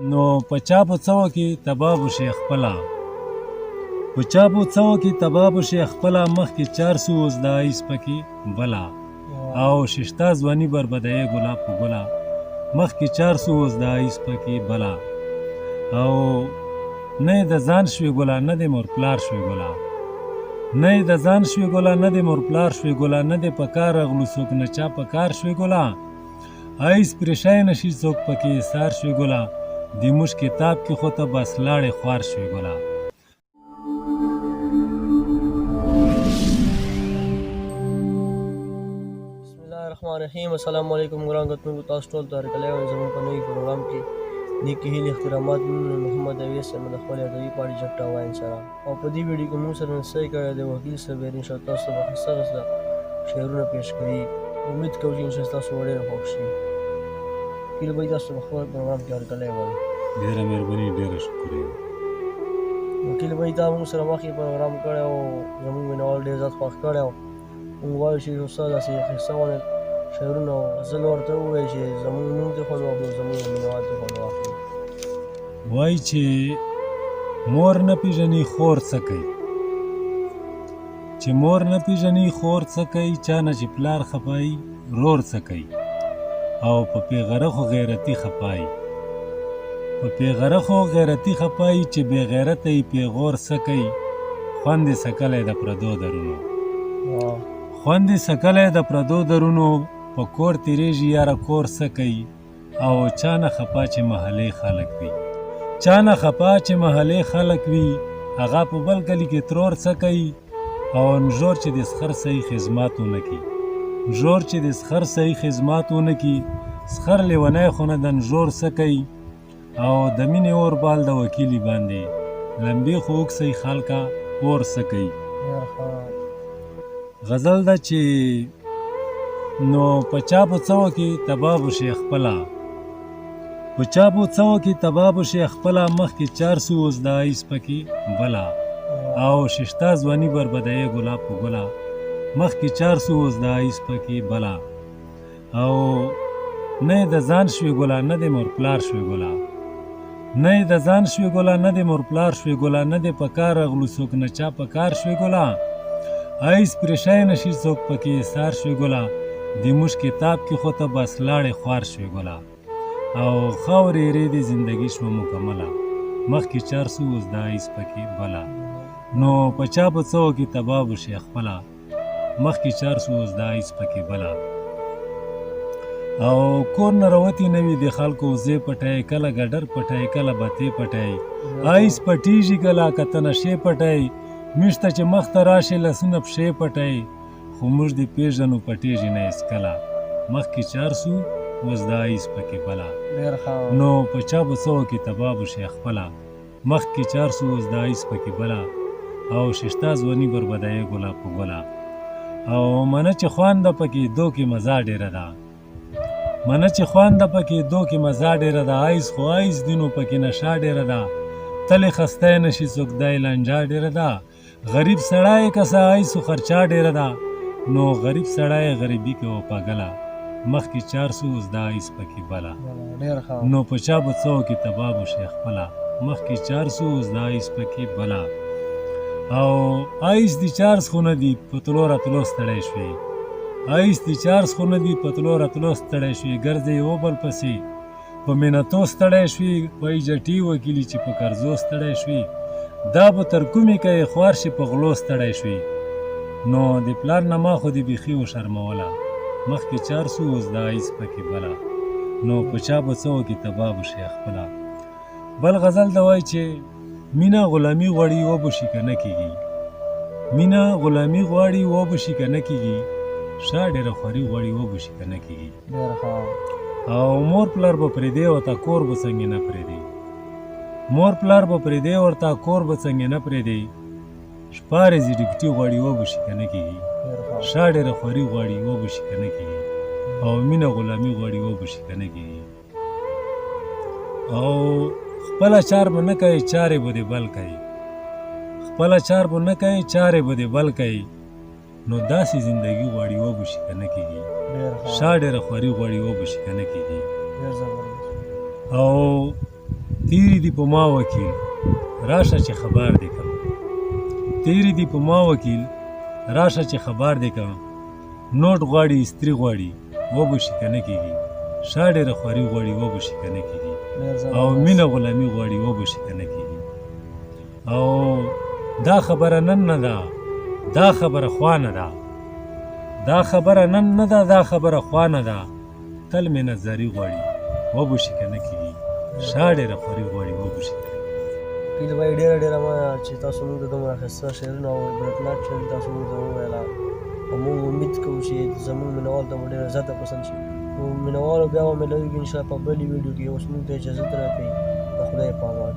نو په چا په څه وکې تباه بشي خپله په چا په څه وکې تباه بشي خپله مخکې 400 اوس د ایس پکې بله او ششتا ځواني بربدیې ګلا په ګله مخکې 400 اوس د ایس پکې بله او نه د ځان شوې ګله نه د مور پلار شوې ګله نه د ځان شوې ګله نه د مور پلار شوې ګله نه د په کار اغلو څوک نه چا په کار شوې ګله ایس پرېشای نشي څوک پکې ایثار شوې ګله د موږ کتاب کې خو ته بس لاړې خوار شوې ګله بسم الله الرحمن الرحیم السلام علیکم ګران کتونکو تاسو ټول ته هرکلی وایم زموږ په نوي پروګرام کې نیکې هیلې اخترامات محمد اویس صاحب د خپل ادبي پروجیکټ وایم سلام او په دې ویډیو کې موږ سره نسۍ کړی د وکیل صاحب انشاءالله تاسو ته به ښه شعرونه پیش کړي امید کوو چې انشاءالله تاسو به ډېر خوښ شي وکیل بھائی تاسو په خپل پروګرام کې هرکلی وایم ډېره مهرباني ډېره شکریه وکیل بھائی تا موږ سره مخکې پروګرام کړی او زموږ مینوال ډېر زیات خوښ کړی و موږ وایو چې استاد داسې قصه ونه شعرونه غزل ورته ووایي چې زموږ موږ دې خوند واخلو زموږ مینوال دې خوند واخلو وایي چې مور نه پېژني خور څه کوي چې مور نه پېژني خور څه کوي چا نه چې پلار خپایي رور څه کوي او په پیغرخو غیرتي خپایي په پیغرخو غیرتي خپایي چې بې غیرته یې پیغور څه کوي خوند یې سکلی د پردو درونو خوند یې سکلی د پردو درونو په کور تېرېږي یاره کور څه کوي او چا نه خپه چې محلې خلک وي چا نه خپه چې محلې خلک وي هغه په بل کلي کې ترور څه کوي او نژور چې د سخر صحیح خدمات ونه کړي نژور چې د سخر صحیح خدمات ونه کړي سخر لیونی خو نه د نژور څه کوي او د مینې اور بال د وکیلي باندې لمبې خو اوکسئ خلکه اور څه کوي غزل ده چې نو په چا په څه وکې تباه بشي خپله په چا په څه وکې تباه بشي خپله مخکې 400 اوس د ایس پکې بله او ششتا ځواني بربدیې ګلا په ګله مخکې 400 اوس د ایس پکې بله او نه د ځان شوې ګله نه د مور پلار شوې ګله نه د ځان شوې ګله نه د مور پلار شوې ګله نه د په کار اغلو څوک نه چا په کار شوې ګله ایس پرېشای نشي څوک پکې ایثار شوې ګله د موږ کتاب کې خو ته بس لاړې خوار شوې ګله او خاورې ایرې د زندګي شوه مکمله مخکې 400 اوس د ایس پکې بله نو په چا په څه وکې تباه بشي خپله مخکې 400 اوس د ایس پکې بله او کور نه راوتې نه وي د خلکو وزې پټی کله ګډر پټی کله بتې پټی ایس پټېږي کله که ته نشې پټی موږ ته چې مخ ته راشې لاسونه پښې پټی خو موږ دې پېژنو پټېږي نه هېڅکله مخکې 400 اوس د ایس پکې بله نو په چا به څه وکې تباه بشي خپله مخکې 400 اوس د ایس پکې بله او ششتا ځواني بربدیې ګله په ګله او منه چې خوانده پکې دوکې مزه ډېره ده منه چې خوانده پکې دوکې مزه ډېره ده ایس خو ایس دي نو پکې نشه ډېره ده تلې خستی نشي څوک دی لنجا ډېره ده غریب سړی که څه ایسو خرچا ډېره ده نو غریب سړی غریبي کوه پاګله مخکې 400 اوس د ایس پکې بله نو په چا به څه وکې تباه بشي خپله مخکې 400 اوس د ایس پکې بله او ایس دي چارز خو نه دي په تلو راتلو ستړی شوې ایس دي چارز خو نه دي په تلو راتلو ستړی شوې ګرځې یو بل پسې په مینتو ستړی شوې وایي جټي وکیلي چې په قرضو ستړی شوې دا به تر کومې کوې خوار شي په غلو ستړی شوې نو د پلار نه ما خو دې بیخي وشرموله مخکې 400 اوس د ایس پکې بله نو په چا به څه وکې تباه بشي خپله بل غزل ده وایي چې مینه غلامي غواړي وبشي که نه کېږي مینه غلامي غواړي وبشي که نه کېږي شا ډېره خواري غواړي وبشي که نه کېږي او مور پلار به پرېږدی ورته کور به څنګه نه پرېږدي مور پلار به پرېږدی ورته کور به څنګه نه پرېږدي شپارېزي ډیپټي غواړي وبشي که نه کېږي شا ډېره خواري غواړي وبشي که نه کېږي او مینه غلامي غواړي وبشي که نه کېږي او خپله چار به نه کوي چارې به دې بل کوي خپله چار به نه کوي چارې به دې بل کوي نو داسې زندګي غواړي وبشي که نه کېږي شا ډېره خواري غواړي وبشي که نه کېږي او تیری دی په ما وکیل راشه چې خبر دی کم تیری دی په ما وکیل راشه چې خبر دی کم نوټ غواړي استری غواړي وبشي کنه کیږي شا ډېره خواري غواړي وبشي کنه کیږي او مینه غلامي غواړي وبشي کنه کیږي او دا خبره نن نه ده دا خبره خوا نه ده دا خبره نن نه ده دا خبره خوا نه ده تل مې نظري غواړي وبشي کنه کیږي شا ډېره خواري غواړي وبشي کنه پیل وای ډېره ما چې تاسو موږ ته دومره ښایسته شعرونه او عبرتناک شعر تاسو موږ ته وویله او موږ امید کوو چې زموږ مینوال ته به ډېره زیاته پسند شي نو مینوالو بیا به مې لویږي انشاءالله په بلې ویډیو کې اوس موږ ته اجازت راکړئ د خدای په امان